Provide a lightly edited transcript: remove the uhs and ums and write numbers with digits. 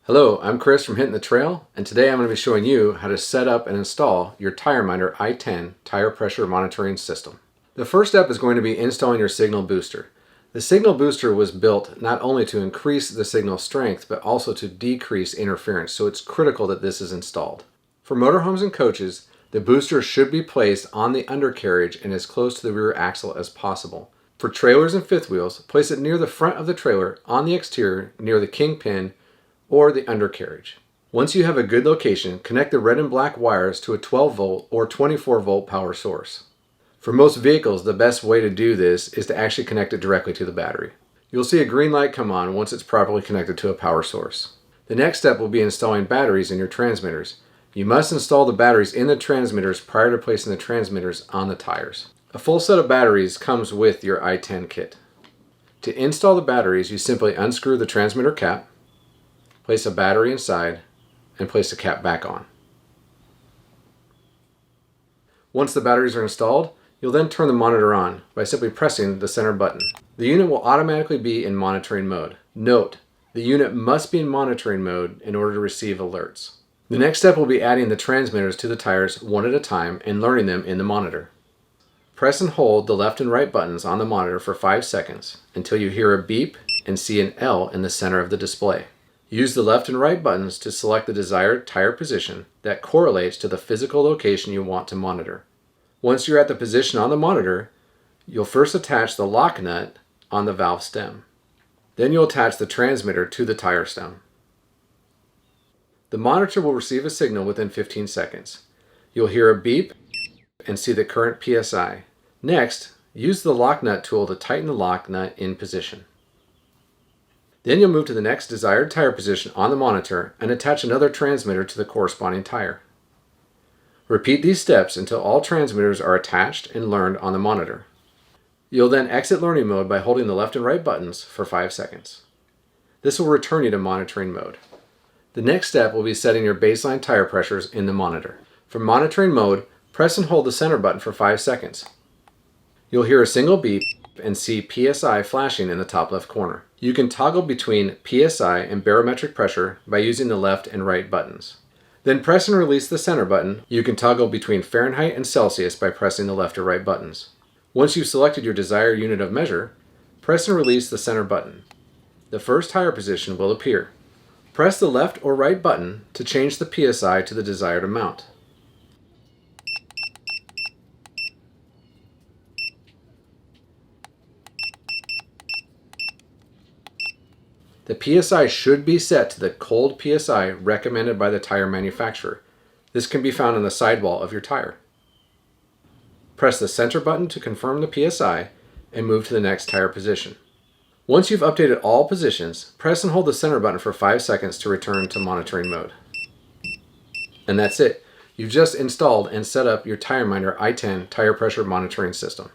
Hello, I'm Chris from Hinton the Trail, and today I'm going to be showing you how to set up and install your TireMinder i10 tire pressure monitoring system. The first step is going to be installing your signal booster. The signal booster was built not only to increase the signal strength, but also to decrease interference, so it's critical that this is installed. For motorhomes and coaches, the booster should be placed on the undercarriage and as close to the rear axle as possible. For trailers and fifth wheels, place it near the front of the trailer on the exterior near the kingpin or the undercarriage. Once you have a good location, connect the red and black wires to a 12 volt or 24 volt power source. For most vehicles, the best way to do this is to actually connect it directly to the battery. You'll see a green light come on once it's properly connected to a power source. The next step will be installing batteries in your transmitters. You must install the batteries in the transmitters prior to placing the transmitters on the tires. A full set of batteries comes with your i10 kit. To install the batteries, you simply unscrew the transmitter cap, place a battery inside, and place the cap back on. Once the batteries are installed, you'll then turn the monitor on by simply pressing the center button. The unit will automatically be in monitoring mode. Note, the unit must be in monitoring mode in order to receive alerts. The next step will be adding the transmitters to the tires one at a time and learning them in the monitor. Press and hold the left and right buttons on the monitor for 5 seconds until you hear a beep and see an L in the center of the display. Use the left and right buttons to select the desired tire position that correlates to the physical location you want to monitor. Once you're at the position on the monitor, you'll first attach the lock nut on the valve stem. Then you'll attach the transmitter to the tire stem. The monitor will receive a signal within 15 seconds. You'll hear a beep and see the current PSI. Next, use the lock nut tool to tighten the lock nut in position. Then you'll move to the next desired tire position on the monitor and attach another transmitter to the corresponding tire. Repeat these steps until all transmitters are attached and learned on the monitor. You'll then exit learning mode by holding the left and right buttons for 5 seconds. This will return you to monitoring mode. The next step will be setting your baseline tire pressures in the monitor. For monitoring mode, press and hold the center button for 5 seconds. You'll hear a single beep and see PSI flashing in the top left corner. You can toggle between PSI and barometric pressure by using the left and right buttons. Then press and release the center button. You can toggle between Fahrenheit and Celsius by pressing the left or right buttons. Once you've selected your desired unit of measure, press and release the center button. The first tire position will appear. Press the left or right button to change the PSI to the desired amount. The PSI should be set to the cold PSI recommended by the tire manufacturer. This can be found on the sidewall of your tire. Press the center button to confirm the PSI and move to the next tire position. Once you've updated all positions, press and hold the center button for 5 seconds to return to monitoring mode. And that's it. You've just installed and set up your TireMinder i10 tire pressure monitoring system.